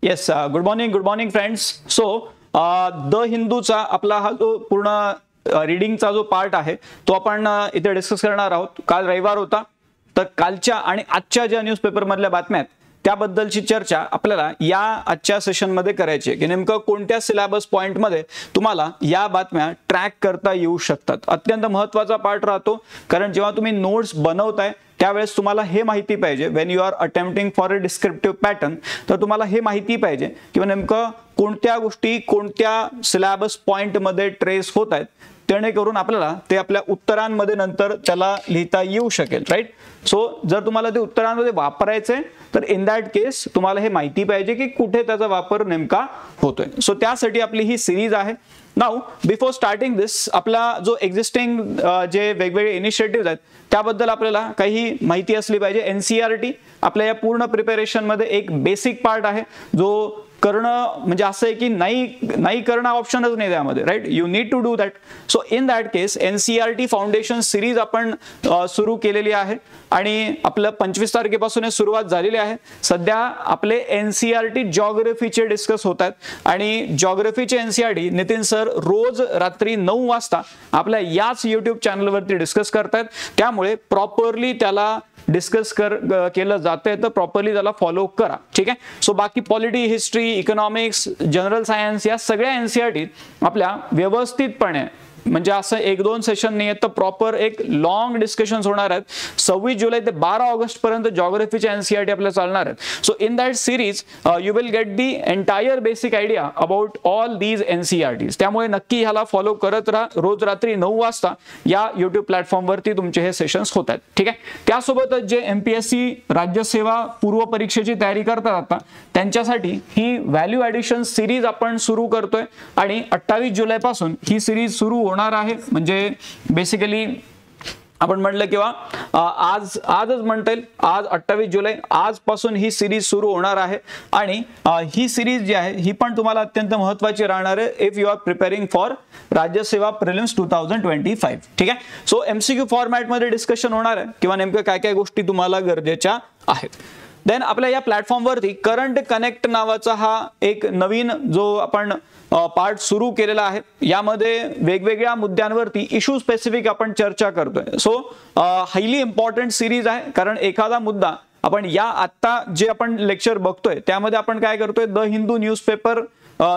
Yes, good morning friends. So the हिंदूचा आपला हा जो पूर्ण रीडिंगचा जो पार्ट आहे तो आपण इथे डिस्कस करणार आहोत. काल रविवार होता, तर कालच्या आणि आजच्या ज्या न्यूजपेपर मधल्या बातम्या आहेत त्याबद्दलची चर्चा आपल्याला या आजच्या सेशन मध्ये करायची आहे की नेमकं कोणत्या सिलेबस पॉइंट मध्ये तुम्हाला या बातम्या ट्रॅक करता येऊ शकतात. अत्यंत महत्त्वाचा पार्ट राहतो, कारण जेव्हा तुम्ही नोट्स बनवताय त्यावेळेस तुम्हाला हे माहिती पाहिजे, when you are attempting for a descriptive pattern, तर तुम्हाला हे माहिती पाहिजे की नेमकं कोणत्या गोष्टी कोणत्या सिलेबस पॉइंट मध्ये ट्रेस होत आहेत, जेणेकरून आपल्याला ते आपल्या उत्तरांमध्ये नंतर त्याला लिहिता येऊ शकेल. राईट. सो जर तुम्हाला ते उत्तरांमध्ये वापरायचंय तर इन दॅट केस तुम्हाला हे माहिती पाहिजे की कुठे त्याचा वापर नेमका होतोय. सो त्यासाठी आपली ही सिरीज आहे. नाउ बिफोर स्टार्टिंग दिस, आपला जो एक्झिस्टिंग जे वेगवेगळे इनिशिएटिव्ह आहेत त्याबद्दल आपल्याला काही माहिती असली पाहिजे. एनसीईआरटी आपल्या या पूर्ण प्रिपरेशन मध्ये एक बेसिक पार्ट आहे जो करणं म्हणजे असं आहे की नाही करणं ऑप्शनच नाही त्यामध्ये. Right. You need to do that. So in that case NCERT foundation series आपण सुरू केलेली आहे आणि आपलं 25 तारखेपासून सुरुवात झालेली आहे. सध्या आपले एनसीईआरटी जॉग्राफीचे डिस्कस होत आहेत आणि जॉग्राफीचे एनसीईआरटी नितीन सर रोज रात्री 9 वाजता आपल्या याच युट्यूब चॅनलवरती डिस्कस करतायत. त्यामुळे प्रॉपरली त्याला डिस्कस केलं जाते, तर प्रॉपरली त्याला फॉलो करा. ठीक आहे. सो बाकी polity, history, economics, general science या सगळ्या एनसीईआरटी आपल्या व्यवस्थितपणे, म्हणजे असं 1-2 सेशन नाही तर प्रॉपर एक लॉंग डिस्कशन्स होणार आहेत. 26 जुलै ते 12 ऑगस्ट पर्यंत जॉग्राफीचे एनसीईआरटी आपल्याला चालणार आहेत. So in that series you will get the entire basic idea about all these NCERTs. त्यामुळे नक्की ह्याला फॉलो करत राहा. रोज रात्री 9 वाजता या युट्यूब प्लॅटफॉर्मवरती तुमचे हे सेशन्स होत आहेत. ठीक आहे. त्यासोबतच जे एमपीएससी राज्यसेवा पूर्व परीक्षेची तयारी करतात आता, त्यांच्यासाठी ही व्हॅल्यू ॲडिशन सिरीज आपण सुरू करतोय आणि 28 जुलैपासून ही सिरीज सुरू होणार आहे. म्हणजे बेसिकली आपण म्हटलं किंवा आजच म्हणता येईल, आज 28 जुलै आजपासून ही सिरीज सुरू होणार आहे आणि ही सिरीज जी आहे ही पण तुम्हाला अत्यंत महत्त्वाची राहणार आहे if you are preparing for राज्यसेवा प्रिलिम्स 2025. ठीक आहे. सो एमसीक्यू फॉर्मॅटमध्ये डिस्कशन होणार आहे किंवा नेमकं काय काय गोष्टी तुम्हाला गरजेच्या आहेत. देन आपल्या या प्लॅटफॉर्मवरती करंट कनेक्ट नावाचा हा एक नवीन जो आपण पार्ट सुरू केलेला आहे. यामध्ये वेगवेगळ्या मुद्द्यांवरती इश्यू स्पेसिफिक आपण चर्चा करतोय. सो हायली इम्पॉर्टंट सिरीज आहे, कारण एखादा मुद्दा आपण या आत्ता जे आपण लेक्चर बघतोय त्यामध्ये आपण काय करतोय, द हिंदू न्यूजपेपर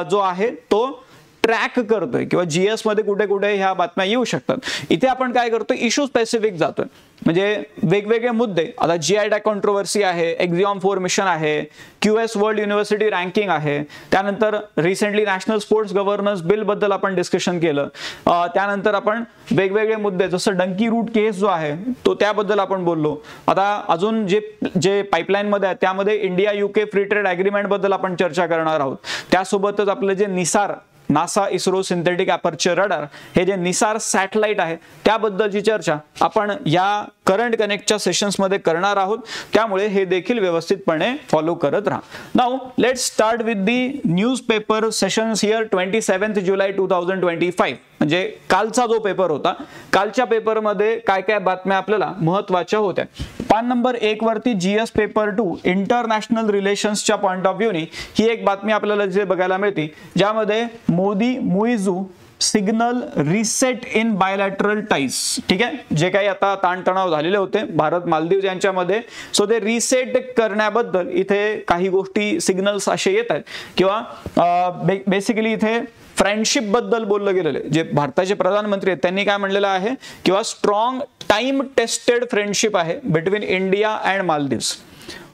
जो आहे तो ट्रॅक करतोय किंवा जीएस मध्ये कुठे कुठे ह्या बातम्या येऊ शकतात. इथे आपण काय करतोय, इश्यू स्पेसिफिक जातोय. म्हणजे वेगवेगळे मुद्दे, आता जीआयडॅक कॉन्ट्रोवर्सी आहे, एक्झिऑम 4 मिशन आहे, क्यूएस वर्ल्ड युनिव्हर्सिटी रँकिंग आहे, त्यानंतर recently national sports governance bill बद्दल आपण डिस्कशन केलं. त्यानंतर आपण वेगवेगळे मुद्दे जसं डंकी रूट केस जो आहे तो त्याबद्दल आपण बोललो. आता अजून जे पाईपलाईन मध्ये आहे त्यामध्ये India UK free trade agreement बद्दल आपण चर्चा करणार आहोत. त्यासोबतच आपलं जे Nisar, NASA ISRO synthetic aperture radar, हे जे निसार सॅटेलाइट आहे त्याबद्दलची चर्चा आपण या करंट कनेक्टच्या सेशन्स मध्ये करणार आहोत. त्यामुळे हे देखील व्यवस्थितपणे फॉलो करत राहा. Now let's start with the newspaper sessions here 27 जुलै 2025. म्हणजे कालचा जो पेपर होता, कालच्या पेपरमध्ये काय काय बातम्या आपल्याला महत्त्वाच्या होत्या. पान नंबर 1 वरती जीएस पेपर 2 इंटरनॅशनल रिलेशन्सच्या पॉइंट ऑफ व्ह्यूनी ही एक बातमी आपल्याला जे बघायला मिळते, ज्यामध्ये Modi Muizzu signal reset in bilateral ties. ठीक आहे. जे काही आता ताणतणाव झालेले होते भारत मालदीव यांच्यामध्ये, सो ते रिसेट करण्याबद्दल इथे काही गोष्टी सिग्नल्स असे येत आहेत किंवा बेसिकली इथे फ्रेंडशिप बद्दल बोललं गेलेलं आहे. जे भारताचे प्रधानमंत्री आहेत त्यांनी काय म्हणलेलं आहे किंवा स्ट्रॉंग टाइम टेस्टेड फ्रेंडशिप आहे between India and Maldives.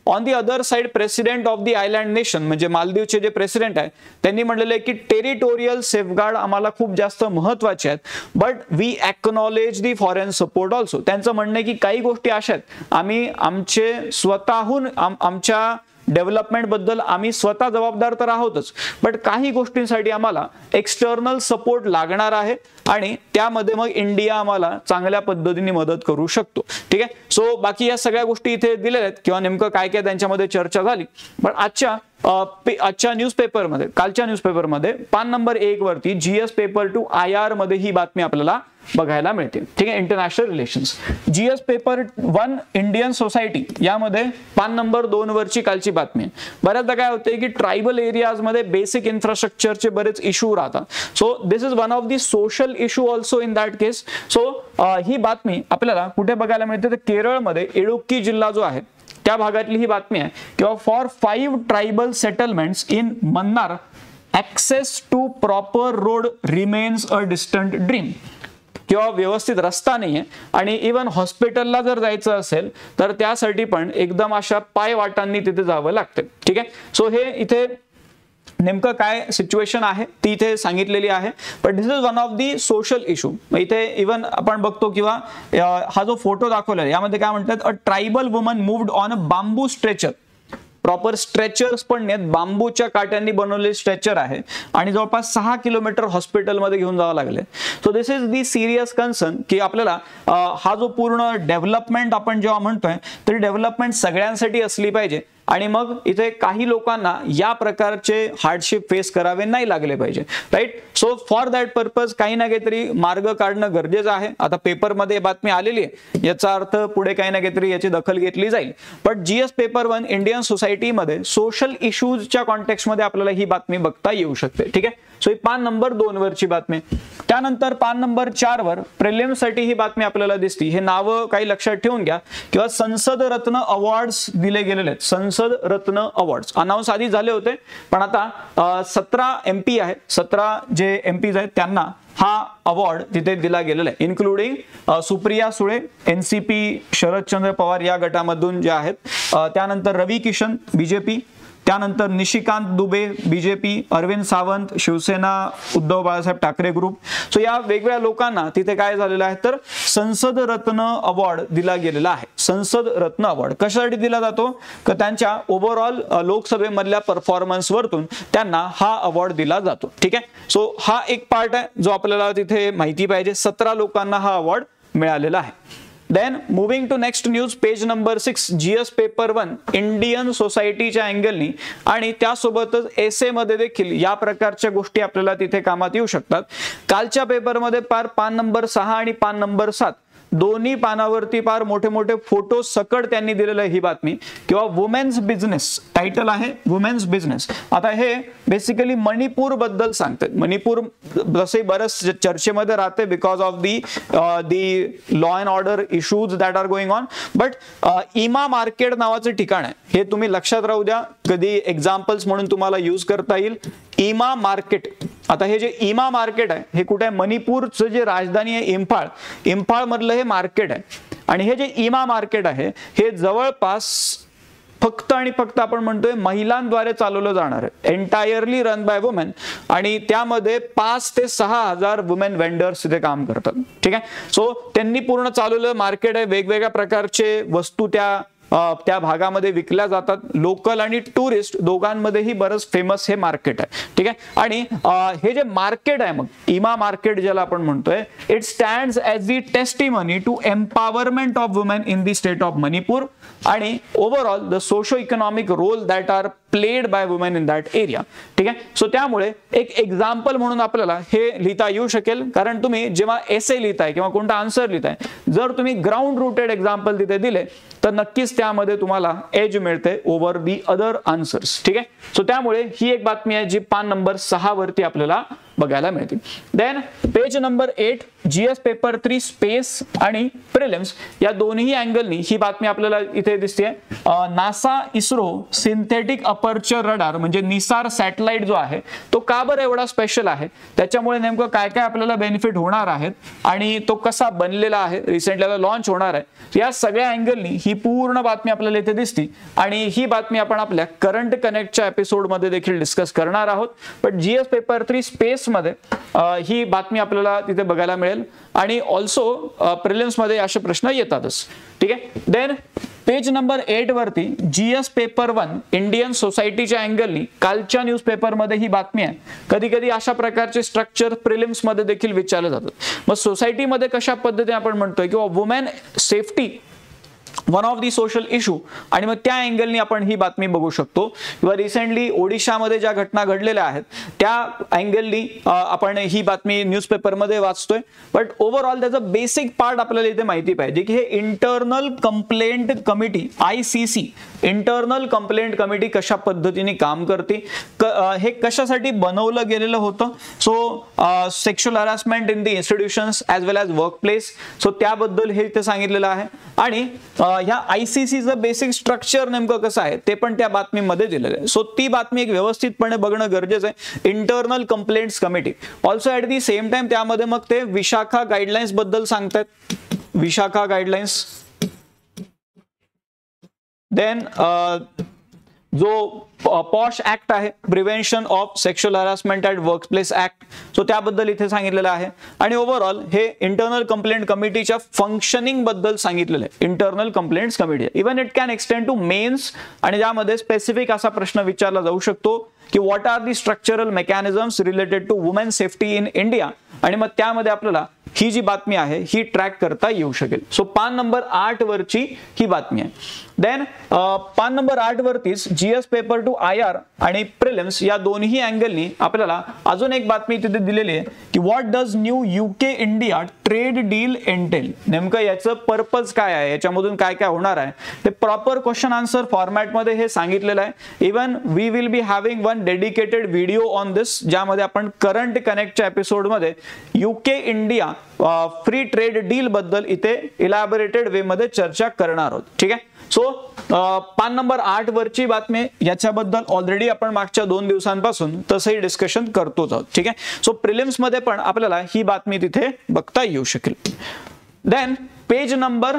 On the other side president of the island nation म्हणजे मालदीवचे जे प्रेसिडेंट आहे त्यांनी म्हटलेलं आहे की टेरिटोरियल सेफगार्ड आम्हाला खूप जास्त महत्त्वाचे आहेत, but we acknowledge the foreign support also. त्यांचं म्हणणं आहे की काही गोष्टी अशा आहेत, आम्ही आमचे स्वतःहून आमच्या डेव्हलपमेंट बद्दल आम्ही स्वतः जबाबदार तर आहोतच, बट काही गोष्टींसाठी आम्हाला एक्सटर्नल सपोर्ट लागणार आहे आणि त्यामध्ये मग इंडिया आम्हाला चांगल्या पद्धतीने मदत करू शकतो. ठीक आहे. सो बाकी या सगळ्या गोष्टी इथे दिलेल्या आहेत किंवा नेमकं काय काय त्यांच्यामध्ये चर्चा झाली. पण आजच्या आजच्या न्यूजपेपरमध्ये, कालच्या न्यूजपेपरमध्ये पान नंबर 1 वरती GS पेपर 2 IR मध्ये ही बातमी आपल्याला बघायला मिळते. ठीक आहे, international relations. GS paper 1 Indian society यामध्ये पान नंबर 2 वरची कालची बातमी आहे. बऱ्याचदा काय होते की ट्रायबल एरियाज मध्ये बेसिक इन्फ्रास्ट्रक्चरचे बरेच इश्यू राहतात. So this is one of the social issue also in that case. So ही बातमी आपल्याला कुठे बघायला मिळते तर केरळमध्ये इडुक्की जिल्हा जो आहे त्या भागातली ही बातमी आहे किंवा for 5 tribal settlements in Mannar access to proper road remains a distant dream. किंवा व्यवस्थित रस्ता नाहीये आणि इवन हॉस्पिटलला जर जायचं असेल तर त्यासाठी पण एकदम अशा पायवाटांनी तिथे जावं लागतं. ठीक आहे, सो हे इथे नेमकं काय सिच्युएशन आहे ती इथे सांगितलेली आहे. But this is one of the social issue. इथे इवन आपण बघतो किंवा हा जो फोटो दाखवला यामध्ये काय म्हणतात, a tribal woman moved on a bamboo stretcher. Proper stretchers पण नाहीत, बांबूच्या काट्यांनी बनवलेले स्ट्रेचर आहे आणि जवळपास 6 किलोमीटर हॉस्पिटलमध्ये घेऊन जावं लागले. So this is the serious concern की आपल्याला हा जो पूर्ण डेव्हलपमेंट आपण जेव्हा म्हणतोय तरी डेव्हलपमेंट सगळ्यांसाठी असली पाहिजे आणि मग इथे काही लोकांना या प्रकारचे हार्डशिप फेस करावे नाही लागले पाहिजे. Right, so for that purpose काही ना काहीतरी मार्ग काढणं गरजेचं आहे. आता पेपरमध्ये बातमी आलेली आहे याचा अर्थ पुढे काही ना काहीतरी याची दखल घेतली जाईल. बट GS पेपर 1 इंडियन सोसायटीमध्ये सोशल इश्यूजच्या कॉन्टेक्स्टमध्ये आपल्याला ही बातमी बघता येऊ शकते. ठीक आहे, सो ही पान नंबर 2 वरची बातमी. त्यानंतर पान नंबर 4 वर प्रिलिम्ससाठी ही बातमी आपल्याला दिसती. हे नावं काही लक्षात ठेवून घ्या किंवा संसद रत्न अवॉर्ड्स दिले गेलेले आहेत. संसद रत्न अवॉर्ड्स अनाऊन्स आधी झाले होते पण आता 17 MP आहेत, 17 जे MPs आहेत त्यांना हा अवॉर्ड तिथे दिला गेलेला आहे, इन्क्लुडिंग सुप्रिया सुळे NCP, शरदचंद्र पवार या गटामधून जे आहेत, त्यानंतर रवी किशन BJP, त्यानंतर Nishikant Dubey BJP, Arvind Sawant Shiv Sena, Uddhav Balasaheb Thackeray group. So या वेगवेगळ्या लोकांना तिथे काय झालेलं आहे तर संसद रत्न अवॉर्ड दिला गेलेला आहे. संसद रत्न अवॉर्ड कशासाठी दिला जातो तर त्यांच्या ओव्हरऑल लोकसभेमधल्या परफॉर्मन्स वरतून त्यांना हा अवॉर्ड दिला जातो. ठीक आहे, सो हा एक पार्ट आहे जो आपल्याला तिथे माहिती पाहिजे. 17 लोकांना हा अवॉर्ड मिळालेला आहे. Then moving to next news, page number 6 GS paper 1 Indian सोसायटीच्या अँगलनी आणि त्यासोबतच एसे मध्ये देखील या प्रकारच्या गोष्टी आपल्याला तिथे कामात येऊ शकतात. कालच्या पेपरमध्ये पान नंबर 6 आणि पान नंबर 7 दोन्ही पानावरती फार मोठे मोठे फोटो सकट त्यांनी दिलेलं आहे ही बातमी किंवा वुमेन्स बिझनेस, टायटल आहे वुमेन्स बिझनेस. आता हे बेसिकली मणिपूर बद्दल सांगतात. मणिपूर जसे बरेच चर्चेमध्ये राहते because of the law and order issues that are going on. But Ima market नावाचं ठिकाण आहे, हे तुम्ही लक्षात राहू द्या, कधी एक्झाम्पल्स म्हणून तुम्हाला यूज करता येईल. इमा मार्केट, आता हे जे इमा मार्केट आहे हे कुठे आहे, मणिपूरचं जे राजधानी आहे इम्फाळ मधलं हे मार्केट आहे आणि हे जे इमा मार्केट आहे हे जवळपास फक्त आणि फक्त आपण म्हणतोय महिलांद्वारे चालवलं जाणार आहे, एंटायरली रन बाय वुमेन आणि त्यामध्ये 5 ते 6 हजार वुमेन वेंडर्स तिथे काम करतात. ठीक आहे, सो त्यांनी पूर्ण चालवलं मार्केट आहे. वेगवेगळ्या प्रकारचे वस्तू त्या भागामध्ये विकल्या जातात. लोकल आणि टुरिस्ट दोघांमध्येही बरंच फेमस हे मार्केट आहे. ठीक आहे, आणि हे जे मार्केट आहे मग इमा मार्केट ज्याला आपण म्हणतोय, it stands as the testimony to empowerment of women in the state of Manipur आणि overall the socio economic role that are played by women in that area. ठीक आहे, सो त्यामुळे एक एक्झाम्पल म्हणून आपल्याला हे लिहिता येऊ शकेल. कारण तुम्ही जेव्हा एसे लिहिताय किंवा कोणता आन्सर लिहिताय, जर तुम्ही ग्राउंड रूटेड एक्झाम्पल तिथे दिले तर नक्कीच त्यामध्ये तुम्हाला एज मिळते ओव्हर दी अदर आन्सर्स. ठीक आहे, सो त्यामुळे ही एक बातमी आहे जी पान नंबर 6 वरती आपल्याला बघायला मिळते. Then page number 8 GS paper 3 space आणि प्रिलिम्स या दोन्ही अँगलनी ही बातमी आपल्याला इथे दिसते. NASA ISRO synthetic aperture radar म्हणजे निसार सॅटेलाइट जो आहे तो का बरं एवढा स्पेशल आहे, त्याच्यामुळे नेमकं काय काय आपल्याला बेनिफिट होणार आहेत आणि तो कसा बनलेला आहे, रिसेंटली लॉन्च होणार आहे, या सगळ्या अँगलनी ही पूर्ण बातमी आपल्याला इथे दिसते आणि ही बातमी आपण आपल्या करंट कनेक्टच्या एपिसोडमध्ये देखील डिस्कस करणार आहोत. बट GS पेपर 3 स्पेस मध्ये ही बातमी आपल्याला तिथे बघायला मिळेल आणि ऑल्सो प्रिलिम्स मध्ये असे प्रश्न येतातच. ठीक आहे, देन पेज नंबर 8 वरती GS पेपर 1 इंडियन सोसायटीच्या अँगलनी कालच्या न्यूज पेपर मध्ये ही बातमी आहे. कधी कधी अशा प्रकारचे स्ट्रक्चर प्रिलिम्स मध्ये देखील विचारले जातात. मग सोसायटीमध्ये कशा पद्धतीने आपण म्हणतोय किंवा women safety one of the social issue, आणि मग त्या अँगलनी आपण ही बातमी बघू शकतो. किंवा रिसेंटली ओडिशामध्ये ज्या घटना घडलेल्या आहेत त्या अँगलनी आपण ही बातमी न्यूजपेपरमध्ये वाचतोय. बट ओव्हरऑल त्याचा बेसिक पार्ट आपल्याला इथे माहिती पाहिजे की हे internal complaint committee, ICC internal complaint committee कशा पद्धतीने काम करते, हे कशासाठी बनवलं गेलेलं होतं. So sexual harassment in the institutions as well as work place, so त्याबद्दल हे इथे सांगितलेलं आहे. आणि ह्या ICCचं बेसिक स्ट्रक्चर नेमकं कसं आहे ते पण त्या बातमीमध्ये दिलेलं आहे. सो ती बातमी एक व्यवस्थितपणे बघणं गरजेचं आहे. Internal complaints committee also at the same time त्यामध्ये मग ते विशाखा गाईडलाईन्स बद्दल सांगतात. विशाखा गाईडलाईन्स, देन जो पॉश ऍक्ट आहे, prevention of sexual harassment at workplace act, so त्याबद्दल इथे सांगितलेलं आहे. आणि ओव्हरऑल हे इंटरनल कंप्लेंट कमिटीच्या फंक्शनिंग बद्दल सांगितलेलं आहे. Internal complaints committee even it can extend to mains, आणि ज्यामध्ये स्पेसिफिक असा प्रश्न विचारला जाऊ शकतो की what are the structural mechanisms related to women safety in India, आणि मग त्यामध्ये आपल्याला ही जी बातमी आहे ही ट्रॅक करता येऊ शकेल. सो पान नंबर 8 वरची ही बातमी आहे. देन पान नंबर 8 वरतीच GS पेपर टू IR आणि प्रिलिम्स या दोन्ही अँगलनी आपल्याला अजून एक बातमी तिथे दिलेली आहे की what does new UK India trade deal entail. नेमकं याचं पर्पज काय आहे, याच्यामधून काय काय होणार आहे ते प्रॉपर क्वेश्चन आन्सर फॉर्मॅटमध्ये हे सांगितलेलं आहे. Even we will be having one dedicated video on this, ज्यामध्ये आपण करंट कनेक्टच्या एपिसोडमध्ये UK India free trade deal बद्दल इथे इलॅबोरेटेड वे मध्ये चर्चा करणार आहोत. ठीक आहे. सो पान नंबर 8 वरची बातमी, याच्याबद्दल ऑलरेडी आपण मागच्या 2 दिवसांपासून तसंही डिस्कशन करतोच आहोत. ठीक आहे. सो प्रिलिम्स मध्ये पण आपल्याला ही बातमी तिथे बघता येऊ शकेल. Then page number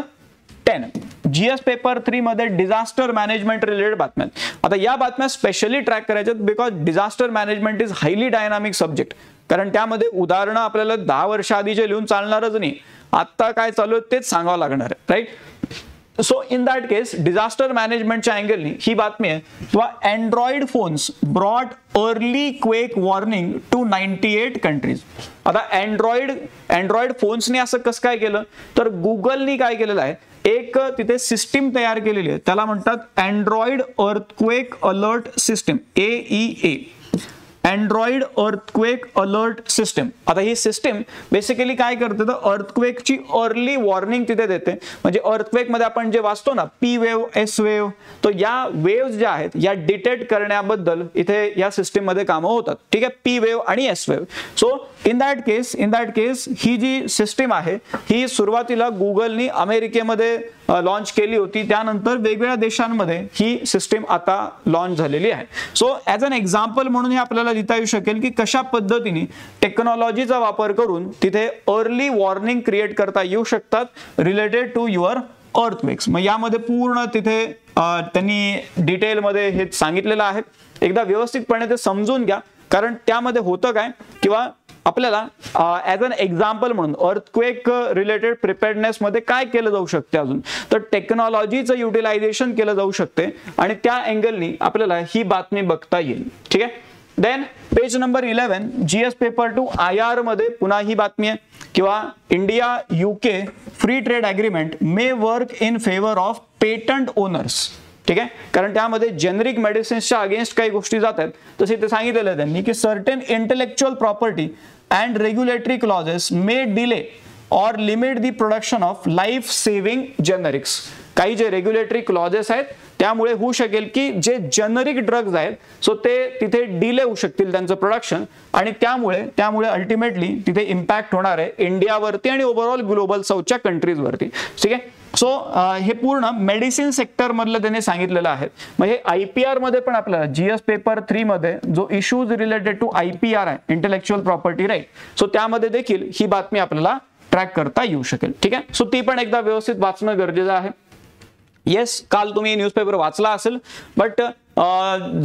10 GS paper 3 मध्ये डिझास्टर मॅनेजमेंट रिलेटेड बातम्या. आता या बातम्या स्पेशली ट्रॅक करायच्यात because disaster management is highly dynamic subject. कारण त्यामध्ये उदाहरणं आपल्याला 10 वर्ष आधीचे लिहून चालणारच नाही, आता काय चालू आहे तेच सांगावं लागणार आहे. Right. So in that case disaster मॅनेजमेंटच्या अँगलनी ही बातमी आहे किंवा android phones brought early quake warning to 98 countries. आता अँड्रॉइड फोन्सने असं कसं काय केलं तर गुगलनी काय केलेलं आहे, एक तिथे सिस्टीम तयार केलेली आहे, त्याला म्हणतात Android earthquake alert system, AEA, Android earthquake alert system. आता ही सिस्टीम बेसिकली काय करते तर अर्थक्वेकची अर्ली वॉर्निंग तिथे देते. म्हणजे अर्थक्वेक मध्ये आपण जे वाचतो ना P वेव्ह, S वेव्ह, तो या वेव्स ज्या आहेत या डिटेक्ट करण्याबद्दल इथे या सिस्टीम मध्ये कामं होतात. ठीक आहे. P वेव्ह आणि S wave. So in that case ही जी सिस्टीम आहे ही सुरुवातीला गुगलनी अमेरिकेमध्ये लॉन्च केली होती, त्यानंतर वेगवेगळ्या देशांमध्ये ही सिस्टीम आता लॉन्च झालेली आहे. सो ॲज अन एक्झाम्पल म्हणून हे आपल्याला लिहिता येऊ शकेल की कशा पद्धतीने टेक्नॉलॉजीचा वापर करून तिथे अर्ली वॉर्निंग क्रिएट करता येऊ शकतात रिलेटेड टू युअर अर्थक्वेक्स. मग यामध्ये पूर्ण तिथे त्यांनी डिटेलमध्ये हे सांगितलेलं आहे. एकदा व्यवस्थितपणे ते समजून घ्या, कारण त्यामध्ये होतं काय किंवा आपल्याला ॲज अन एक्झाम्पल म्हणून अर्थक्वेक रिलेटेड प्रिपेअर्डनेस मध्ये काय केलं जाऊ शकते अजून तर टेक्नॉलॉजीचं युटिलायझेशन केलं जाऊ शकते आणि त्या अँगलनी आपल्याला ही बातमी बघता येईल. ठीक आहे. Then page number 11 GS paper two IR मध्ये पुन्हा ही बातमी आहे किंवा India UK free trade agreement may work in favour of patent owners. ठीक आहे. कारण त्यामध्ये जेनरिक मेडिसिन्सच्या अगेन्स्ट काही गोष्टी जातात, तसे ते सांगितलेलं आहे त्यांनी की certain intellectual property and regulatory clauses may delay or limit the production of life saving generics. काही जे रेग्युलेटरी क्लॉजेस आहेत त्यामुळे होऊ शकेल की जे जेनरिक ड्रग्ज आहेत सो ते तिथे डिले होऊ शकतील त्यांचं प्रोडक्शन, आणि त्यामुळे अल्टिमेटली तिथे इम्पॅक्ट होणार आहे इंडियावरती आणि ओव्हरऑल ग्लोबल साऊथच्या कंट्रीजवरती. ठीक आहे. सो हे पूर्ण मेडिसिन सेक्टर मधलं त्याने सांगितलेलं आहे. मग हे IPR मध्ये पण आपल्याला GS पेपर 3 मध्ये जो इश्यूज रिलेटेड टू IPR आहे, इंटेलेक्च्युअल प्रॉपर्टी राईट, सो त्यामध्ये देखील ही बातमी आपल्याला ट्रॅक करता येऊ शकेल. ठीक आहे. सो ती पण एकदा व्यवस्थित वाचणं गरजेचं आहे. येस, काल तुम्ही न्यूजपेपर वाचला असेल, बट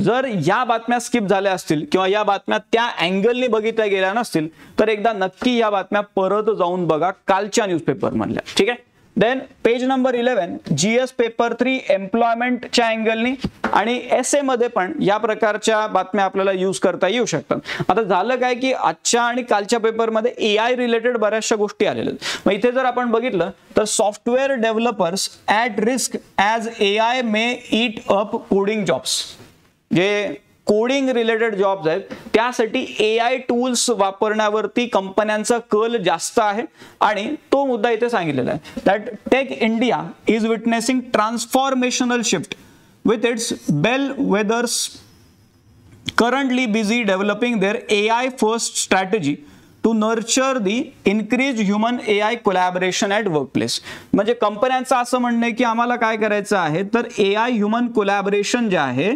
जर या बातम्या स्किप झाल्या असतील किंवा या बातम्या त्या अँगलनी बघितल्या गेल्या नसतील तर एकदा नक्की या बातम्या परत जाऊन बघा कालच्या न्यूजपेपर मधल्या. ठीक आहे. Then page number 11 GS paper 3 एम्प्लॉयमेंटच्या अँगलनी आणि एसए मध्ये पण या प्रकारच्या बातम्या आपल्याला यूज करता येऊ शकतात. आता झालं काय की आजच्या आणि कालच्या पेपरमध्ये AI रिलेटेड बऱ्याचशा गोष्टी आलेल्या आहेत. मग इथे जर आपण बघितलं तर software developers at risk as AI may eat up coding jobs, जे कोडिंग रिलेटेड जॉब्स आहेत त्यासाठी AI टूल्स वापरण्यावरती कंपन्यांचा कल जास्त आहे आणि तो मुद्दा इथे सांगितलेला आहे. That tech India is witnessing transformational shift with its bellwethers currently busy developing their AI first strategy to nurture the increased human AI collaboration at workplace. म्हणजे कंपन्यांचं असं म्हणणं आहे की आम्हाला काय करायचं आहे तर AI ह्युमन कोलॅबोरेशन जे आहे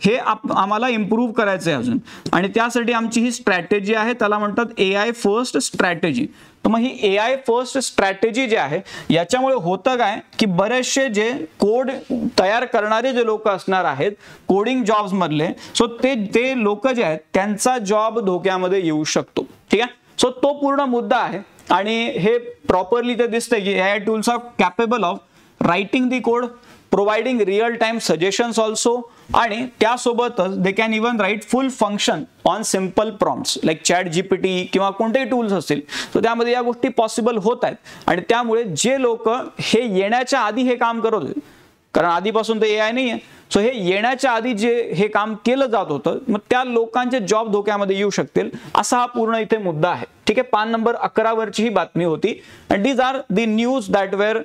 हे आम्हाला इम्प्रूव्ह करायचं आहे अजून, आणि त्यासाठी आमची ही स्ट्रॅटेजी आहे त्याला म्हणतात AI फर्स्ट स्ट्रॅटेजी. तर मग ही AI फर्स्ट स्ट्रॅटेजी जी आहे याच्यामुळे होतं काय की बरेचसे जे कोड तयार करणारे जे लोक असणार आहेत कोडिंग जॉब्स मधले, सो ते लोक जे आहेत त्यांचा जॉब धोक्यामध्ये येऊ शकतो. ठीक आहे, सो तो पूर्ण मुद्दा आहे आणि हे प्रॉपरली ते दिसतंय की AI tools are capable of writing the code, providing real time suggestions also, आणि त्यासोबतच they can even write full function on simple prompts like ChatGPT किंवा कोणतेही टूल्स असतील. तर त्यामध्ये या गोष्टी पॉसिबल होत आहेत आणि त्यामुळे जे लोक हे येण्याच्या आधी हे काम करत होते, कारण आधीपासून तर AI नाही आहे, सो हे येण्याच्या आधी जे हे काम केलं जात होतं मग त्या लोकांचे जॉब धोक्यामध्ये येऊ शकतील असा हा पूर्ण इथे मुद्दा आहे. ठीक आहे, पान नंबर 11 वरची ही बातमी होती. And these are the news that were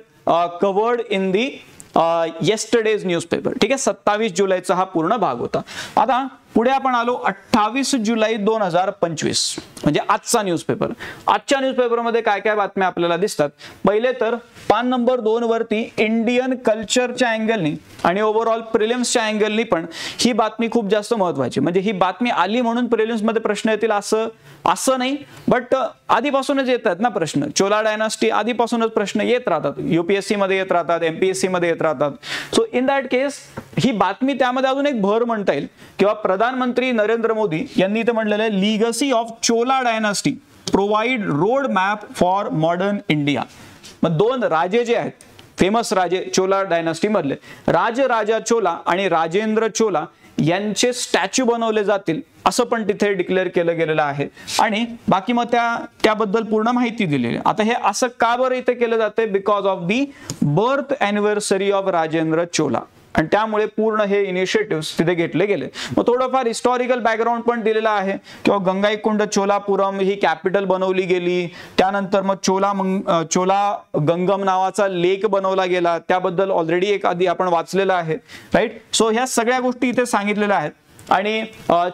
covered in the yesterday's newspaper. ठीक आहे, 27 जुलैचा हा पूर्ण भाग होता. आता पुढे आपण आलो 28 जुलै 2025 म्हणजे आजचा न्यूजपेपर. आजच्या न्यूजपेपरमध्ये काय काय बातम्या आपल्याला दिसतात. पहिले तर पान नंबर 2 वरती इंडियन कल्चरच्या अँगलनी आणि ओव्हरऑल प्रिलिम्सच्या अँगलनी पण ही बातमी खूप जास्त महत्वाची. म्हणजे ही बातमी आली म्हणून प्रिलिम्समध्ये प्रश्न येतील असं नाही, बट आधीपासूनच येतात ना प्रश्न. चोला डायनास्टी आधीपासूनच प्रश्न येत राहतात, UPSC मध्ये येत राहतात, MPSC मध्ये येत राहतात. सो इन दॅट केस ही बातमी त्यामध्ये अजून एक भर म्हणता येईल किंवा प्रधानमंत्री नरेंद्र मोदी यांनी इथे म्हटलेलं आहे legacy of Chola dynasty provide road map for modern India. मग 2 राजे जे आहेत फेमस राजे चोला डायनास्टी मधले, राजा चोला आणि राजेंद्र चोला यांचे स्टॅच्यू बनवले जातील असं पण तिथे डिक्लेअर केलं गेलेलं आहे. आणि बाकी मग त्याबद्दल पूर्ण माहिती दिलेली. आता हे असं का बरं इथे केलं जाते, because of the birth anniversary of Rajendra Chola, आणि त्यामुळे पूर्ण हे इनिशिएटिव्ह तिथे घेतले गेले. मग थोडंफार हिस्टॉरिकल बॅकग्राऊंड पण दिलेला आहे किंवा गंगाईकुंड चोलापुरम ही कॅपिटल बनवली गेली, त्यानंतर मग चोला गंगम नावाचा लेक बनवला गेला, त्याबद्दल ऑलरेडी एक आधी आपण वाचलेलं आहे, राईट. सो ह्या सगळ्या गोष्टी इथे सांगितलेल्या आहेत. आणि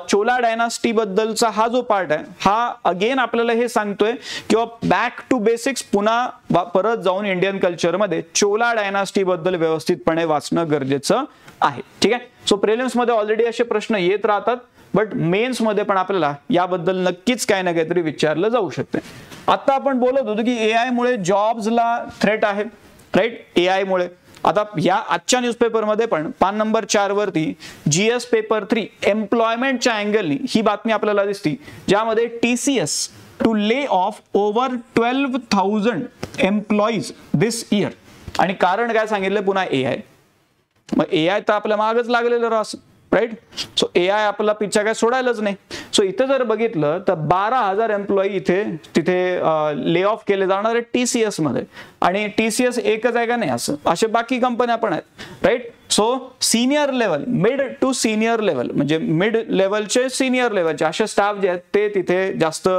चोला डायनास्टी बद्दलचा हा जो पार्ट आहे हा अगेन आपल्याला हे सांगतोय किंवा बॅक टू बेसिक्स पुन्हा परत जाऊन इंडियन कल्चरमध्ये चोला डायनास्टी बद्दल व्यवस्थितपणे वाचणं गरजेचं आहे. ठीक आहे, सो प्रिलिम्स मध्ये ऑलरेडी असे प्रश्न येत राहतात, बट मेन्स मध्ये पण आपल्याला याबद्दल नक्कीच काही ना काहीतरी विचारलं जाऊ शकते. आता आपण बोलत होतो की AI मुळे जॉब्सला थ्रेट आहे, राईट. AI मुळे आता या आजच्या न्यूजपेपरमध्ये पण पान नंबर 4 वरती GS पेपर 3 एम्प्लॉयमेंटच्या अँगलनी ही बातमी आपल्याला दिसती, ज्यामध्ये TCS to lay off over 12,000 employees this year. आणि कारण काय सांगितलं, पुन्हा AI. मग AI तर आपल्या मागच लागलेलं राहस, राईट. सो AI आपला पिच्छा काय सोडायलाच नाही. सो इथे जर बघितलं तर 12,000 एम्प्लॉई तिथे ले ऑफ केले जाणार आहे TCS मध्ये. आणि TCS एकच आहे का नाही, असे बाकी कंपन्या पण आहेत, right. So senior level, mid to senior level म्हणजे मिड लेवलचे सिनियर लेवलचे असे स्टाफ जे आहेत ते तिथे जास्त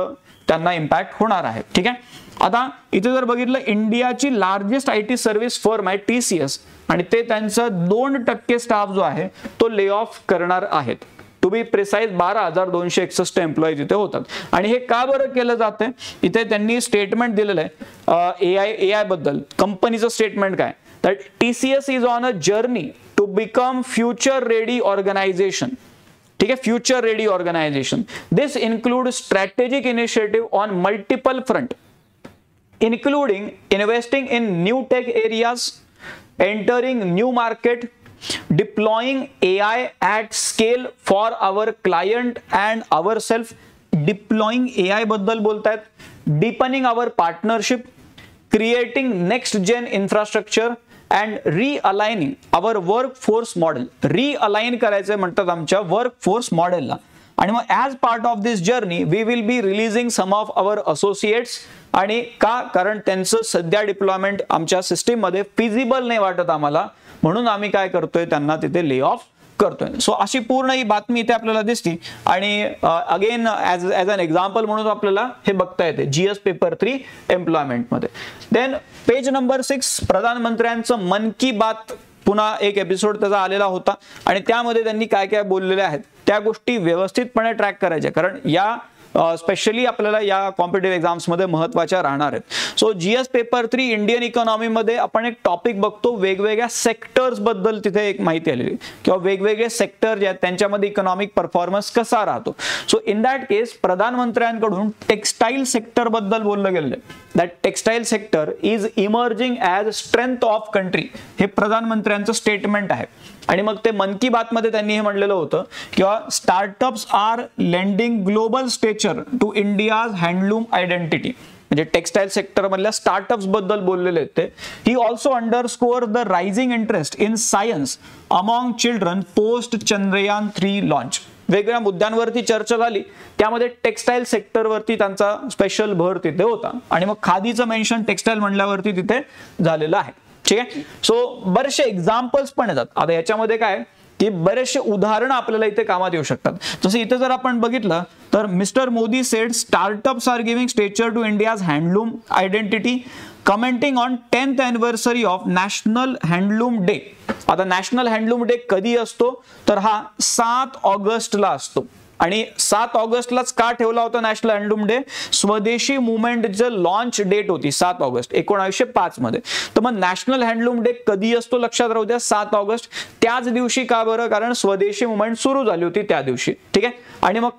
त्यांना इम्पॅक्ट होणार आहे. ठीक आहे, आता इथे जर बघितलं इंडियाची लार्जेस्ट IT सर्व्हिस फर्म आहे TCS आणि ते त्यांचा 2% स्टाफ जो आहे तो ले ऑफ करणार आहेत. टू बी प्रिसाइज 12,261 एम्प्लॉईज इथे होतात. आणि हे का बरं केलं जातंय, इथे त्यांनी स्टेटमेंट दिलेलं आहे AI बद्दल. कंपनीचं स्टेटमेंट काय, that TCS is on a journey to become future ready organisation. ठीक आहे, future ready organisation. This include strategic initiative on multiple front including investing in new tech areas, entering new market, deploying AI at scale for our client and ourselves. Deploying AI बद्दल बोलतायत. Deepening our partnership, creating next gen infrastructure and realigning our work force model. Realign करायचं म्हणतात आमच्या work force मॉडेलला. आणि मग as part of this journey we will be releasing some of our associates. आणि का? कारण त्यांचं सध्या डिप्लॉयमेंट आमच्या सिस्टीममध्ये फिजिबल नाही वाटत आम्हाला, म्हणून आम्ही काय करतोय, त्यांना तिथे ले ऑफ करतोय. सो अशी पूर्ण ही बातमी इथे आपल्याला दिसती. आणि अगेन ॲज अन एक्झाम्पल म्हणून आपल्याला हे बघता येते GS पेपर 3 एम्प्लॉयमेंट मध्ये. देन पेज नंबर 6, प्रधानमंत्र्यांचं मन की बात पुन्हा एक एपिसोड त्याचा आलेला होता आणि त्यामध्ये त्यांनी काय काय बोललेले आहेत त्या गोष्टी व्यवस्थितपणे ट्रॅक करायच्या, कारण या स्पेशली आपल्याला या कॉम्पिटिटिव्ह एक्झाम्स मध्ये महत्त्वाच्या राहणार आहेत. So GS paper 3 Indian economy मध्ये आपण एक टॉपिक बघतो, वेगवेगळ्या सेक्टर्स बद्दल तिथे एक माहिती आलेली किंवा वेगवेगळे सेक्टर जे आहेत त्यांच्यामध्ये इकॉनॉमिक परफॉर्मन्स कसा राहतो. सो इन दॅट केस प्रधानमंत्र्यांकडून टेक्सटाईल सेक्टर बद्दल बोललं गेलं. That textile sector is emerging as strength of country, हे प्रधानमंत्र्यांचं स्टेटमेंट आहे. आणि मग ते मन की बात मध्ये त्यांनी हे म्हणलेलं होतं किंवा startups are lending global stature to India's handloom identity, म्हणजे टेक्सटाईल सेक्टर मधल्या स्टार्टअप्स बद्दल बोललेले आहेत ते. He also underscore the rising interest in science among children post Chandrayaan 3 launch. वेगवेगळ्या मुद्द्यांवरती चर्चा झाली, त्यामध्ये टेक्सटाईल सेक्टरवरती त्यांचा स्पेशल भर तिथे होता. आणि मग खादीचं मेन्शन टेक्सटाईल म्हणल्यावरती तिथे झालेलं आहे. ठीक आहे. सो बरेचसे एक्झाम्पल्स पण येतात. आता याच्यामध्ये काय की बरेचसे उदाहरणं आपल्याला इथे कामात येऊ शकतात. जसं इथे जर आपण बघितलं तर mister Modi said startups are giving stature to India's handloom identity, commenting on 10th anniversary of national handloom day. आता नॅशनल हँडलूम डे कधी असतो तर हा 7 ऑगस्टला असतो. आणि 7 ऑगस्टलाच का ठेवला होता नॅशनल हँडलूम डे? स्वदेशी मुवमेंटचं लॉन्च डेट होती 7 ऑगस्ट 1905 मध्ये. तर मग नॅशनल हँडलूम डे कधी असतो लक्षात राहू द्या, 7 ऑगस्ट. त्याच दिवशी का बरं? कारण स्वदेशी मुवमेंट सुरू झाली होती त्या दिवशी. ठीक आहे. आणि मग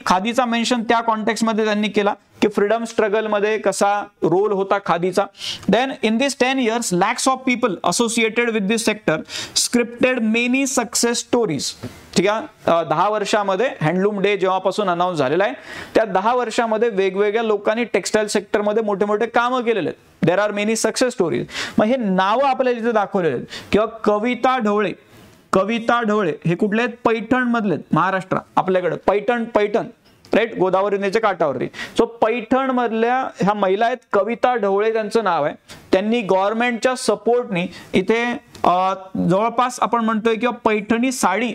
खादीचा मेन्शन त्या कॉन्टेक्स्ट मध्ये त्यांनी केला की फ्रीडम स्ट्रगल मध्ये कसा रोल होता खादीचा. Then in this 10 years lakhs of people associated with this sector scripted many success stories. ठीक आहे. 10 वर्षामध्ये हँडलूम डे जेव्हापासून अनाऊन्स झालेला आहे त्या 10 वर्षामध्ये वेगवेगळ्या लोकांनी टेक्सटाईल सेक्टरमध्ये मोठे मोठे कामं केलेले आहेत. There are many success stories. मग हे नावं आपल्याला इथे दाखवलेले आहेत. किंवा कविता ढवळे हे कुठले आहेत? पैठण मधले, महाराष्ट्र आपल्याकडे पैठण राईट, गोदावरी नदीच्या काठावरती. सो पैठण मधल्या ह्या महिला आहेत, कविता ढवळे त्यांचं नाव आहे. त्यांनी गव्हर्नमेंटच्या सपोर्टनी इथे जवळपास आपण म्हणतोय किंवा पैठणी साडी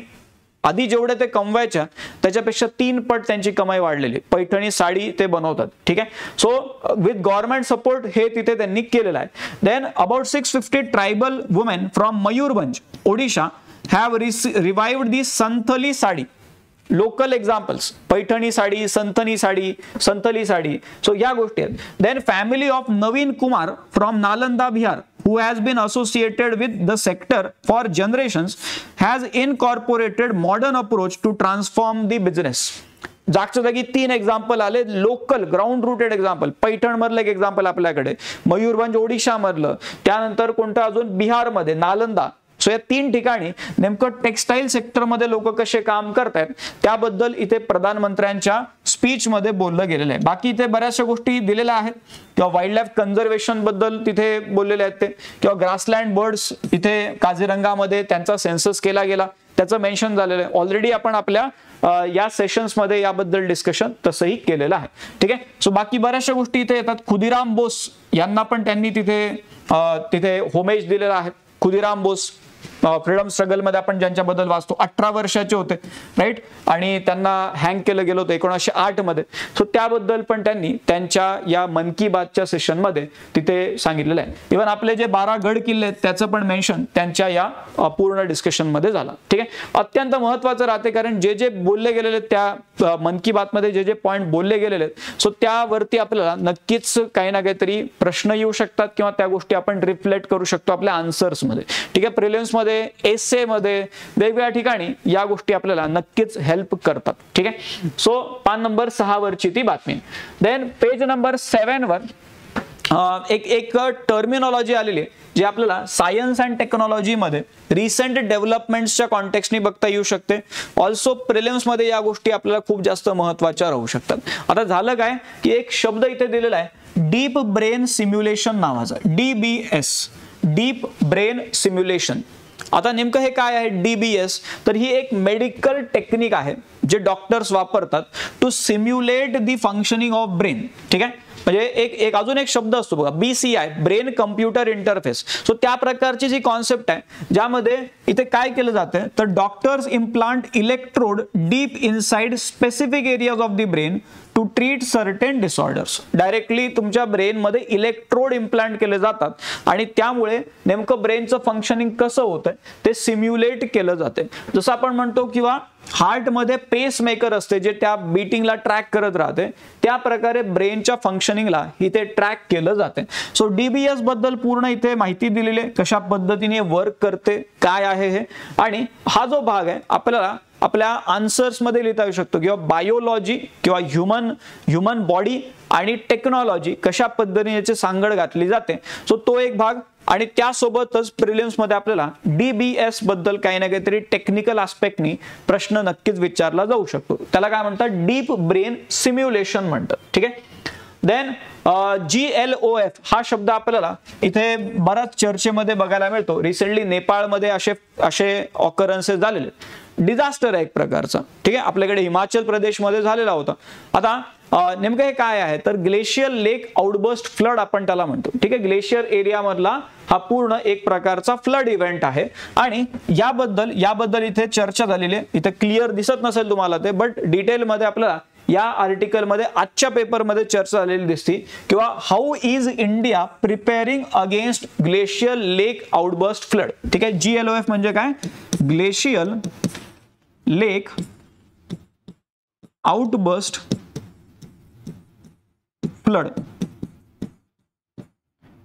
आधी जेवढे ते कमवायच्या त्याच्यापेक्षा 3 पट त्यांची कमाई वाढलेली. पैठणी साडी ते बनवतात. ठीक आहे. सो विथ गव्हर्नमेंट सपोर्ट हे तिथे त्यांनी केलेलं आहे. Then about 650 tribal women from Mayurbhanj Odisha have revived the Santhali sari. Local examples, Paithani sari, Santhali sari. So या गोष्टी आहेत. Then family of Naveen Kumar from Nalanda Bihar who has been associated with the sector for generations has incorporated modern approach to transform the business. जागच्या जागी 3 example आले, local ground rooted example. Paithan मधलं एक example आपल्याकडे, मयूरभंज ओडिशा मधलं, त्यानंतर कोणतं अजून बिहारमध्ये नालंदा. सो या 3 ठिकाणी नेमकं टेक्सटाईल सेक्टरमध्ये लोक कसे काम करतात त्याबद्दल इथे प्रधानमंत्र्यांच्या स्पीच मध्ये बोललं गेलेलं आहे. बाकी इथे बऱ्याचशा गोष्टी दिलेल्या आहेत किंवा वाईल्ड लाईफ कन्झर्वेशन बद्दल तिथे बोललेले आहेत ते, किंवा ग्रासलँड बर्ड्स इथे काझीरंगामध्ये त्यांचा सेन्सस केला गेला त्याचं मेन्शन झालेलं आहे. ऑलरेडी आपण आपल्या या सेशन्स मध्ये याबद्दल डिस्कशन तसंही केलेलं आहे. ठीक आहे. सो बाकी बऱ्याचशा गोष्टी इथे येतात. खुदीराम बोस यांना पण त्यांनी तिथे होमेज दिलेला आहे. खुदीराम बोस फ्रीडम स्ट्रगल मध्ये आपण ज्यांच्याबद्दल वाचतो 18 वर्षाचे होते राईट, आणि त्यांना हँग केलं गेलं होतं 1908 मध्ये. सो त्याबद्दल पण त्यांनी त्यांच्या या मन की बातच्या सेशन मध्ये तिथे सांगितलेलं आहे. इव्हन आपले जे 12 गड किल्ले आहेत त्याचं पण मेन्शन त्यांच्या या पूर्ण डिस्कशन मध्ये झालं. ठीक आहे. अत्यंत महत्वाचं राहते कारण जे जे बोलले गेलेले त्या मन की बात मध्ये जे पॉईंट बोलले गेलेले आहेत सो त्यावरती आपल्याला नक्कीच काही ना काहीतरी प्रश्न येऊ शकतात किंवा त्या गोष्टी आपण रिफ्लेक्ट करू शकतो आपल्या आन्सर्स मध्ये. ठीक आहे. प्रिलिम्स मध्ये, एसे मध्ये, वेगवेगळ्या ठिकाणी या गोष्टी आपल्याला नक्कीच हेल्प करतात. ठीक आहे. सो पान नंबर 6 वरची ती बातमी. देन पेज नंबर 7 वर एक टर्मिनॉलॉजी आलेली आहे जे आपल्याला सायन्स अँड टेक्नॉलॉजी मध्ये रिसेंट डेव्हलपमेंट्सच्या कॉन्टेक्स्टनी बघता येऊ शकते. ऑल्सो प्रिलिम्स मध्ये या गोष्टी आपल्याला खूप जास्त महत्त्वाच्या राहू शकतात. आता झालं काय की एक शब्द इथे दिलेला आहे डीप ब्रेन सिम्युलेशन नावाचा, DBS, डीप ब्रेन सिम्युलेशन. आता नेमकं हे काय आहे DBS? तर ही एक मेडिकल टेक्निक आहे जे डॉक्टर्स वापरतात to simulate the functioning of brain. ठीक आहे, म्हणजे एक अजून एक शब्द असतो बघा BCI, brain computer interface. So त्या प्रकारची जी कॉन्सेप्ट आहे ज्यामध्ये इथे काय केलं जातं तर doctors implant electrode deep inside specific areas of the brain to treat certain disorders. Directly तुमच्या ब्रेनमध्ये इलेक्ट्रोड इम्प्लांट केले जातात आणि त्यामुळे नेमकं ब्रेनचं फंक्शनिंग कसं होतंय ते सिम्युलेट केलं जाते. जसं आपण म्हणतो किंवा हार्टमध्ये पेस मेकर असते जे त्या बीटिंगला ट्रॅक करत राहते, त्या प्रकारे ब्रेनच्या फंक्शनिंगला इथे ट्रॅक केलं जाते. सो DBS बद्दल पूर्ण इथे माहिती दिलेली आहे, कशा पद्धतीने वर्क करते, काय आहे हे. आणि हा जो भाग आहे आपल्याला आपल्या आन्सर्स मध्ये लिहिता येऊ शकतो किंवा बायोलॉजी किंवा ह्युमन बॉडी आणि टेक्नॉलॉजी कशा पद्धतीने याची सांगड घातली जाते. सो तो एक भाग आणि त्यासोबतच प्रिलिम्स मध्ये आपल्याला DBS बद्दल काही ना काहीतरी टेक्निकल आस्पेक्टनी प्रश्न नक्कीच विचारला जाऊ शकतो. त्याला काय म्हणतात डीप ब्रेन सिम्युलेशन म्हणतात. ठीक आहे. देन GLOF हा शब्द आपल्याला इथे बराच चर्चेमध्ये बघायला मिळतो. रिसेंटली नेपाळमध्ये असे ऑकरन्सेस झालेले. डिझास्टर आहे एक प्रकारचा. ठीक आहे, आपल्याकडे हिमाचल प्रदेशमध्ये झालेला होता. आता नेमकं हे काय आहे तर ग्लेशियर लेक आउटबर्स्ट फ्लड आपण त्याला म्हणतो. ठीक आहे, ग्लेशियर एरिया मधला हा पूर्ण एक प्रकारचा फ्लड इव्हेंट आहे आणि याबद्दल इथे चर्चा झालेली आहे. इथे क्लिअर दिसत नसेल तुम्हाला ते, बट डिटेलमध्ये आपल्याला या आर्टिकल मध्ये आजच्या पेपर मध्ये चर्चा झालेली दिसते किंवा how is India preparing against glacier lake outburst flood. ठीक आहे, GLOF म्हणजे काय ग्लेशियर लेक आउटबर्स्ट फ्लड.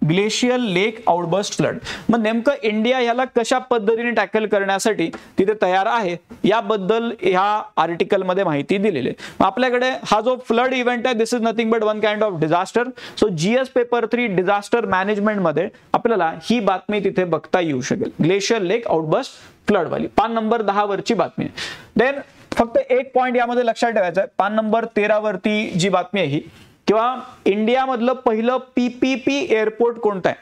ग्लेशियर लेक आउटबर्स्ट फ्लड. मग नेमकं इंडिया याला कशा पद्धतीने टॅकल करण्यासाठी तिथे तयार आहे याबद्दल ह्या आर्टिकल मध्ये माहिती दिलेली आहे. आपल्याकडे हा जो फ्लड इव्हेंट आहे this is nothing but one kind of disaster. So GS paper 3 disaster management मध्ये आपल्याला ही बातमी तिथे बघता येऊ शकेल. ग्लेशियर लेक आउटबर्स्ट फ्लड वाली पान नंबर 10 वरची बातमी. देन फक्त एक पॉइंट यामध्ये लक्षात ठेवायचा आहे, पान नंबर 13 वरती जी बातमी आहे ही किंवा इंडिया मधलं पहिलं PPP एअरपोर्ट कोणतं आहे.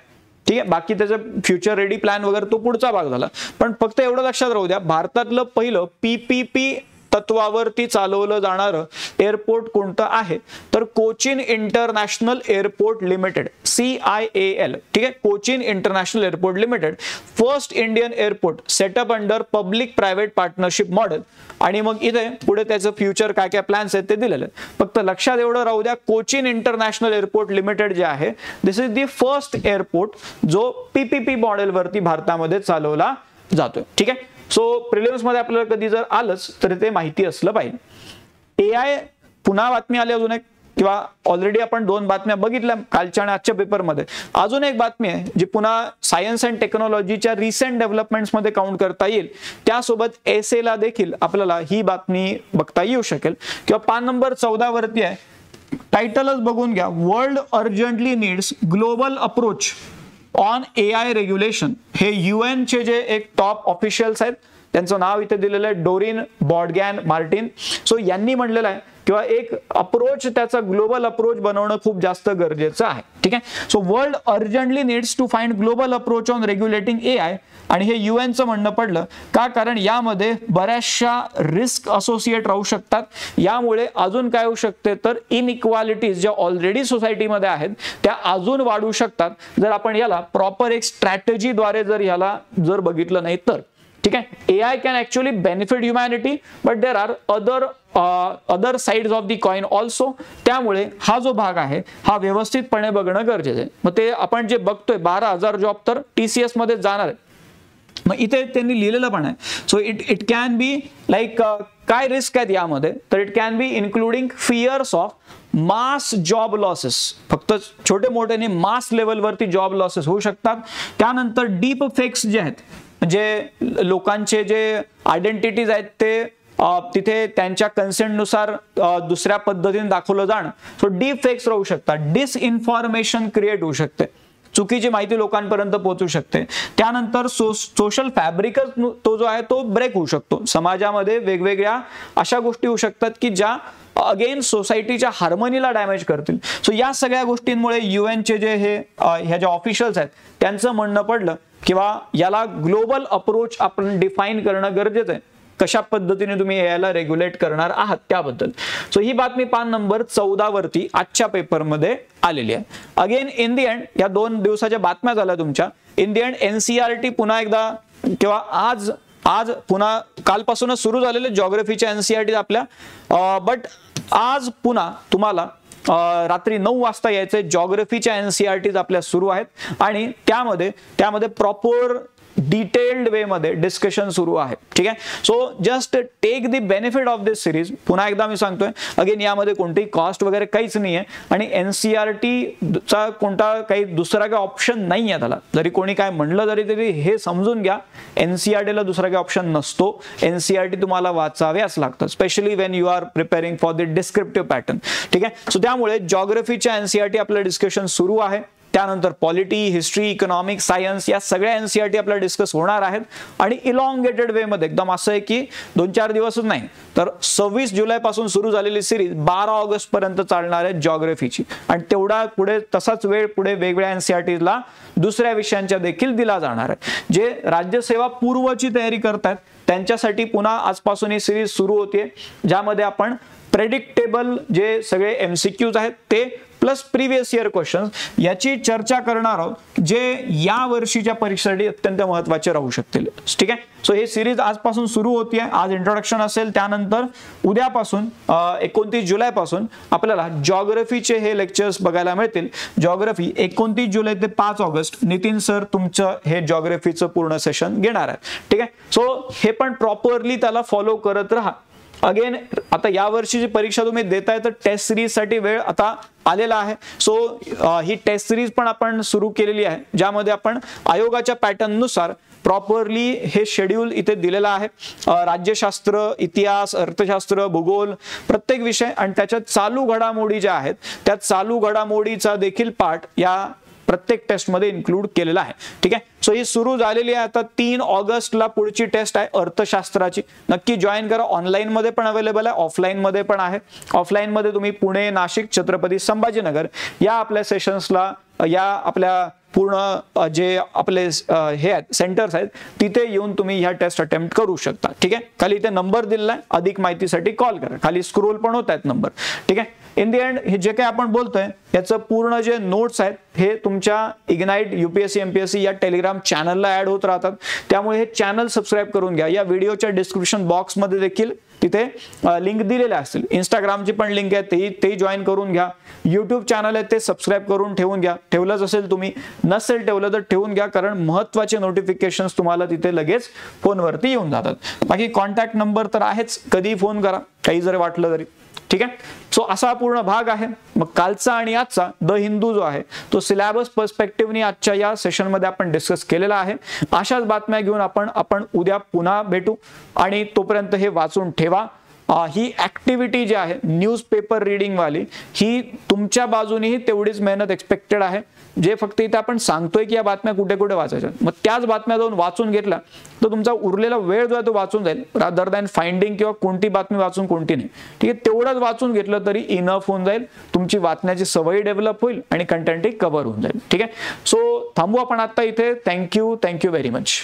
ठीक आहे, बाकी त्याचं फ्युचर रेडी प्लॅन वगैरे तो पुढचा भाग झाला, पण फक्त एवढं लक्षात राहू द्या भारतातलं पहिलं PPP तत्वावरती चालवलं जाणारं एअरपोर्ट कोणतं आहे तर Cochin international airport limited, CIAL. ठीक आहे, Cochin international airport limited, first Indian airport setup under public private partnership model. आणि मग इथे पुढे त्याचं फ्युचर काय काय प्लॅन्स आहेत ते दिलेले आहेत. फक्त लक्षात एवढं राहू द्या कोचिन इंटरनॅशनल एअरपोर्ट लिमिटेड जे आहे this is the first airport जो PPP मॉडेलवरती भारतामध्ये चालवला जातोय. ठीक आहे, सो प्रिलिम्स मध्ये आपल्याला कधी जर आलंच तर ते माहिती असलं पाहिजे. AI पुन्हा बातमी आली अजून एक किंवा ऑलरेडी आपण 2 बातम्या बघितल्या कालच्या आणि आजच्या पेपरमध्ये. अजून एक बातमी आहे जी पुन्हा सायन्स अँड टेक्नॉलॉजीच्या रिसेंट डेव्हलपमेंट्स मध्ये काउंट करता येईल. त्यासोबत essay ला देखील आपल्याला ही बातमी बघता येऊ शकेल किंवा पान नंबर 14 वरती आहे. टायटलच बघून घ्या, world urgently needs global approach on AI regulation. हे UN चे जे एक टॉप ऑफिशियल्स आहेत त्यांचं नाव इथे दिलेलं आहे डोरिन बॉर्डगॅन मार्टिन. सो यांनी म्हणलेलं आहे किंवा एक अप्रोच त्याचा ग्लोबल अप्रोच बनवणं खूप जास्त गरजेचं आहे. ठीक आहे, so world urgently needs to find global approach on regulating AI. आणि हे UNचं म्हणणं पडलं का कारण यामध्ये बऱ्याचशा रिस्क असोसिएट राहू शकतात. यामुळे अजून काय होऊ शकते तर इनइक्वालिटीज ज्या ऑलरेडी सोसायटीमध्ये आहेत त्या अजून वाढू शकतात जर आपण याला प्रॉपर एक स्ट्रॅटेजीद्वारे याला बघितलं नाही तर. ठीक आहे, AI can actually benefit humanity but there are other sides of the coin also. त्यामुळे हा जो भाग आहे हा व्यवस्थितपणे बघणं गरजेचं आहे. मग ते आपण जे बघतोय 12,000 जॉब तर TCS मध्ये जाणार आहे. मग इथे त्यांनी लिहिलेलं पण आहे. So it can be like काय रिस्क आहेत यामध्ये तर it can be including fears of mass job losses. फक्त छोटे मोठे मास लेवलवरती जॉब लॉसेस होऊ शकतात. त्यानंतर डीप फेक्स जे आहेत म्हणजे लोकांचे जे आयडेंटिटीज आहेत ते तिथे त्यांच्या कन्सेंटनुसार दुसऱ्या पद्धतीने दाखवलं जाणं. सो डीप फेक्स राहू शकतात. डिसइन्फॉर्मेशन क्रिएट होऊ शकते, चुकीची माहिती लोकांपर्यंत पोहोचू शकते. त्यानंतर सोशल फॅब्रिकच तो जो आहे तो ब्रेक होऊ शकतो. समाजामध्ये वेगवेगळ्या अशा गोष्टी होऊ शकतात की ज्या अगेन सोसायटीच्या हार्मनीला डॅमेज करतील. सो या सगळ्या गोष्टींमुळे युएनचे जे ह्या ज्या ऑफिशियल्स आहेत त्यांचं म्हणणं पडलं किंवा याला ग्लोबल अप्रोच आपण डिफाईन करणं गरजेचं आहे. कशा पद्धतीने तुम्ही याला रेग्युलेट करणार आहात त्याबद्दल. सो ही बातमी पान नंबर 14 वरती आजच्या पेपरमध्ये आलेली आहे. अगेन इन दी एंड या 2 दिवसाच्या बातम्या झाल्या तुमच्या. इन दी एंड एनसीईआरटी पुन्हा एकदा किंवा आज पुन्हा कालपासूनच सुरू झालेले ज्योग्राफीच्या एनसीईआरटी आपल्या बट आज पुन्हा तुम्हाला रात्री 9 वाजता यायचे ज्योग्राफीच्या एनसीईआरटीज आपल्या सुरू आहेत आणि त्यामध्ये प्रॉपर डिटेल्ड वे मध्ये डिस्कशन सुरू आहे. ठीक आहे. So just take the benefit of this series. पुन्हा एकदा मी सांगतोय अगेन यामध्ये कोणतीही कॉस्ट वगैरे काहीच नाहीये आणि एनसीईआरटी चा कोणता काही दुसरा काही ऑप्शन नाही आहे. त्याला जरी कोणी काय म्हणलं तरी हे समजून घ्या एनसीईआरटीला दुसरा काही ऑप्शन नसतो. एनसीईआरटी तुम्हाला वाचाव्याच लागतं specially when you are preparing for the descriptive pattern. ठीक आहे. सो त्यामुळे ज्योग्राफीच्या एनसीईआरटी आपलं डिस्कशन सुरू आहे. त्यानंतर पॉलिटी, हिस्ट्री, इकॉनॉमिक, सायन्स या सगळ्या एनसीईआरटी आपल्याला डिस्कस होणार आहेत आणि इलॉंगेटेड वे मध्ये एकदम असं आहे की 2-4 दिवसच नाही तर 26 जुलै पासून सुरू झालेली सिरीज 12 ऑगस्ट पर्यंत चालणार आहे ज्योग्राफीची आणि तेवढा पुढे तसाच वेळ पुढे वेगवेगळ्या एनसीईआरटीला दुसऱ्या विषयांच्या देखील दिला जाणार आहे. जे राज्यसेवा पूर्वची तयारी करतात त्यांच्यासाठी पुन्हा आजपासून ही सिरीज सुरू होते ज्यामध्ये आपण प्रेडिक्टेबल जे सगळे एमसीक्यूज आहेत ते प्लस प्रीवियस इयर क्वेश्चन्स याची चर्चा करणार आहोत जे या वर्षीच्या परीक्षेसाठी अत्यंत महत्त्वाचे राहू शकतील. ठीक आहे. सो हे सिरीज आजपासून सुरू होती आहे. आज इंट्रोडक्शन असेल त्यानंतर उद्यापासून 29 जुलैपासून आपल्याला ज्योग्राफीचे हे लेक्चर्स बघायला मिळतील. ज्योग्राफी 29 जुलै ते 5 ऑगस्ट नितीन सर तुमचं हे ज्योग्राफीचं पूर्ण सेशन घेणार आहे. ठीक आहे. सो हे पण प्रॉपरली त्याला फॉलो करत राहा. अगेन आता या वर्षीची परीक्षा तुम्ही देताय तर टेस्ट सिरीज साठी वेळ आता आलेला आहे. सो ही टेस्ट सिरीज पण आपण सुरू केलेली आहे ज्यामध्ये आपण आयोगाच्या पॅटर्न नुसार प्रॉपरली हे शेड्यूल इथे दिलेला आहे. राज्यशास्त्र, इतिहास, अर्थशास्त्र, भूगोल प्रत्येक विषय आणि त्याच्यात चालू घडामोडी ज्या आहेत त्या चालू घडामोडीचा देखील पार्ट या प्रत्येक टेस्ट मध्ये इन्क्लूड केलेला आहे. ठीक आहे. सो ही सुरू झालेली आहे. आता 3 ऑगस्टला पुढची टेस्ट आहे अर्थशास्त्राची. नक्की जॉईन करा. ऑनलाईन मध्ये पण अवेलेबल आहे, ऑफलाईन मध्ये पण आहे. ऑफलाईन मध्ये तुम्ही पुणे, नाशिक, छत्रपती संभाजीनगर या आपल्या सेशन्सला या आपल्या पूर्ण जे आपले हे आहेत सेंटर्स आहेत तिथे येऊन तुम्ही ह्या टेस्ट अटेम्प्ट करू शकता. ठीक आहे. खाली इथे नंबर दिलेला आहे. अधिक माहितीसाठी कॉल करा. खाली स्क्रोल पण होत आहेत नंबर. ठीक आहे. इन दी एंड हे जे काही आपण बोलतोय याचं पूर्ण जे नोट्स आहेत हे तुमच्या इग्नाइट UPSC MPSC या टेलिग्राम चॅनलला ऍड होत राहतात. त्यामुळे हे चॅनल सबस्क्राईब करून घ्या. या व्हिडिओच्या डिस्क्रिप्शन बॉक्स मध्ये देखील तिथे लिंक दिलेल्या असतील. इंस्टाग्रामची पण लिंक आहे ते जॉईन करून घ्या. YouTube चॅनल आहे ते सबस्क्राईब करून ठेवून घ्या. ठेवलंच असेल तुम्ही, नसेल ठेवलं तर ठेवून घ्या कारण महत्त्वाचे नोटिफिकेशन्स तुम्हाला तिथे लगेच फोनवरती येऊन जातात. बाकी कॉन्टॅक्ट नंबर तर आहेच, कधीही फोन करा काही जरी वाटलं तरी. ठीक आहे. सो असा पूर्ण भाग आहे. मग कालचा आणि आजचा द हिंदू जो आहे तो सिलेबस पर्स्पेक्टिव्हनी आजच्या या सेशन मध्ये आपण डिस्कस केलेला आहे. अशाच बातम्या घेऊन आपण उद्या पुन्हा भेटू आणि तोपर्यंत हे वाचून ठेवा. ही ऍक्टिव्हिटी जी आहे न्यूजपेपर रिडिंग वाली ही तुमच्या बाजूनेही तेवढीच मेहनत एक्सपेक्टेड आहे. जे फक्त इथे आपण सांगतोय की या बातम्या कुठे कुठे वाचायच्या मग त्याच बातम्या जाऊन वाचून घेतला तर तुमचा उरलेला वेळ जो आहे तो वाचून जाईल रादर दॅन फाइंडिंग किंवा कोणती बातमी वाचून कोणती नाही. ठीक आहे. तेवढंच वाचून घेतलं तरी इनफ होऊन जाईल. तुमची वाचण्याची सवय डेव्हलप होईल आणि कंटेंटही कव्हर होऊन जाईल. ठीक आहे. सो थांबू आपण आता इथे. Thank you very much.